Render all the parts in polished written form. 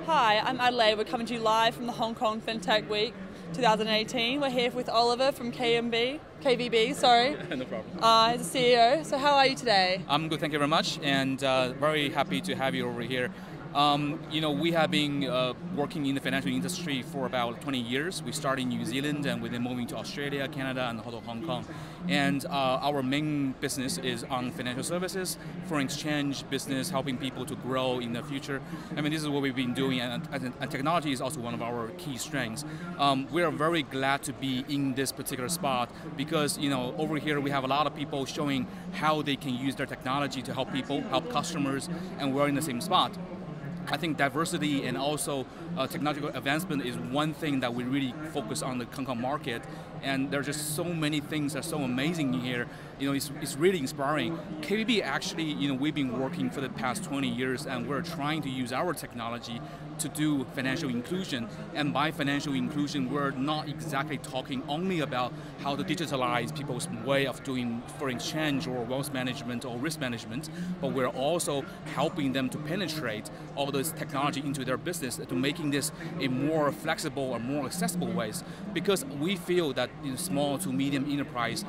Hi, I'm Adelaide. We're coming to you live from the Hong Kong FinTech Week 2018. We're here with Oliver from KVB, sorry. No problem. He's the CEO. So how are you today? I'm good, thank you very much, and very happy to have you over here. We have been working in the financial industry for about 20 years. We started in New Zealand and we've been moving to Australia, Canada, and Hong Kong. And our main business is on financial services, foreign exchange business, helping people to grow in the future. I mean, this is what we've been doing, and technology is also one of our key strengths. We are very glad to be in this particular spot because, over here we have a lot of people showing how they can use their technology to help people, help customers, and we're in the same spot. I think diversity and also technological advancement is one thing that we really focus on the Hong Kong market, and there are just so many things that are so amazing here. It's really inspiring. KVB actually, we've been working for the past 20 years, and we're trying to use our technology to do financial inclusion. And by financial inclusion, we're not exactly talking only about how to digitalize people's way of doing foreign exchange or wealth management or risk management, but we're also helping them to penetrate all this technology into their business, to making this a more flexible and more accessible ways. Because we feel that small to medium enterprise,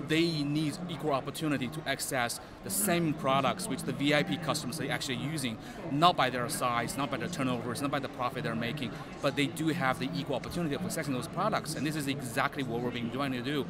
they need equal opportunity to access the same products which the VIP customers are actually using, not by their size, not by their turnovers, not by the profit they're making, but they do have the equal opportunity of accessing those products, and this is exactly what we've been trying to do.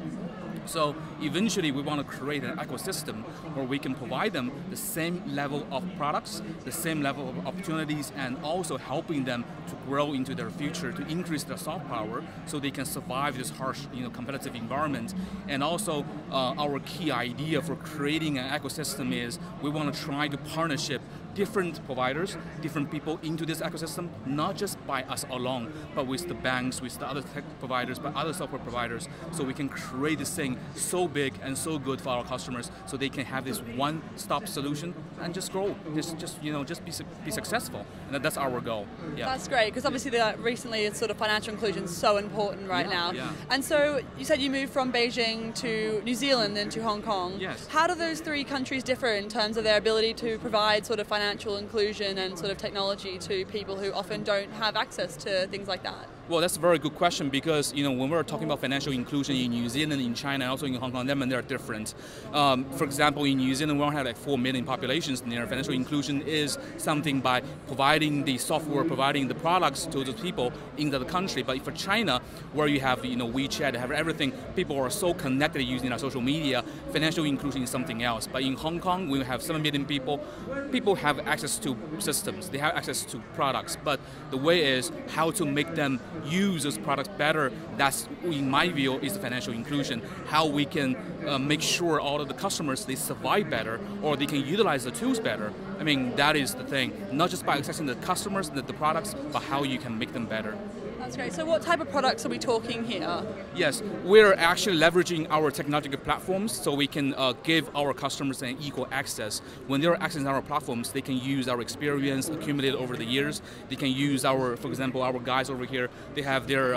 So eventually we want to create an ecosystem where we can provide them the same level of products, the same level of opportunities, and also helping them to grow into their future, to increase their soft power so they can survive this harsh competitive environment. And also our key idea for creating an ecosystem is we want to try to partnership different providers, different people into this ecosystem, not just by us alone, but with the banks, with the other tech providers, but other software providers, so we can create this thing so big and so good for our customers, so they can have this one-stop solution and just grow, just be successful, and that's our goal. Yeah. That's great, because obviously recently it's sort of financial inclusion is so important right now. Yeah. And so you said you moved from Beijing to New Zealand and to Hong Kong. Yes. How do those three countries differ in terms of their ability to provide sort of financial inclusion and sort of technology to people who often don't have access to things like that? Well, that's a very good question, because when we're talking about financial inclusion in New Zealand, in China, and also in Hong Kong, they're different. For example, in New Zealand, we don't have like 4 million populations there. Financial inclusion is something by providing the software, providing the products to the people in the country. But for China, where you have WeChat, have everything, people are so connected using our social media. Financial inclusion is something else. But in Hong Kong, we have 7 million people. People have access to systems, they have access to products. But the way is how to make them use those products better. That's, in my view, is the financial inclusion. How we can make sure all of the customers, they survive better, or they can utilize the tools better. I mean, that is the thing. Not just by accessing the customers, the products, but how you can make them better. That's great. So what type of products are we talking here? Yes, we're actually leveraging our technological platforms so we can give our customers an equal access. When they're accessing our platforms, they can use our experience accumulated over the years. They can use for example, our guys over here, they have their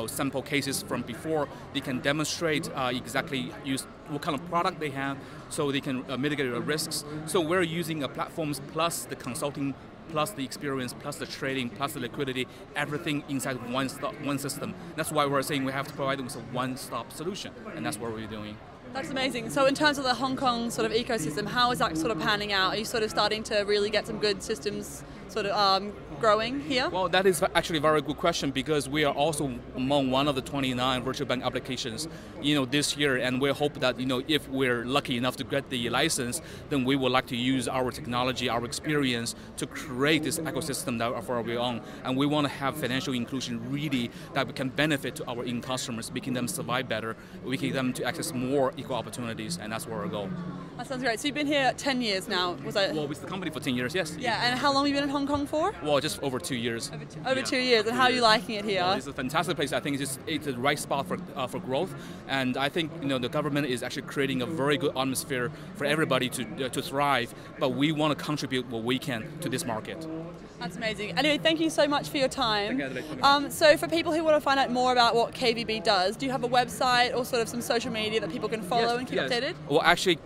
sample cases from before. They can demonstrate exactly what kind of product they have so they can mitigate the risks. So we're using platforms plus the consulting, plus the experience, plus the trading, plus the liquidity, everything inside one system. That's why we're saying we have to provide them with a one-stop solution, and that's what we're doing. That's amazing. So in terms of the Hong Kong sort of ecosystem, how is that sort of panning out? Are you sort of starting to really get some good systems sort of growing here? Well, that is actually a very good question, because we are also among one of the 29 virtual bank applications this year, and we hope that if we're lucky enough to get the license, then we would like to use our technology, our experience to create this ecosystem that for our own, and we want to have financial inclusion really that we can benefit to our end customers, making them survive better, making them to access more equal opportunities, and that's where our goal. That sounds great. So you've been here 10 years now, was it? Well, with the company for 10 years, yes. Yeah, and how long have you been in Hong Kong for? Well, just over 2 years. Over 2 years, and how are you liking it here? Well, it's a fantastic place. I think it's the right spot for growth, and I think the government is actually creating a very good atmosphere for everybody to thrive. But we want to contribute what we can to this market. That's amazing. Anyway, thank you so much for your time. Thank you. So for people who want to find out more about what KVB does, do you have a website or sort of some social media that people can follow and keep updated? Well, actually,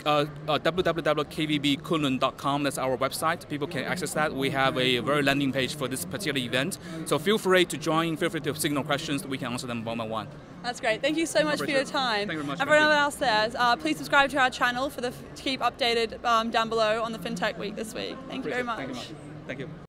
www.kvbkunlun.com. That's our website. People can access that. We have a very landing page for this particular event. So feel free to join. Feel free to signal questions. We can answer them one by one. That's great. Thank you so much for your time. Thank you very much. Everyone else there, please subscribe to our channel to keep updated down below on the FinTech Week this week. Thank you very much. Thank you.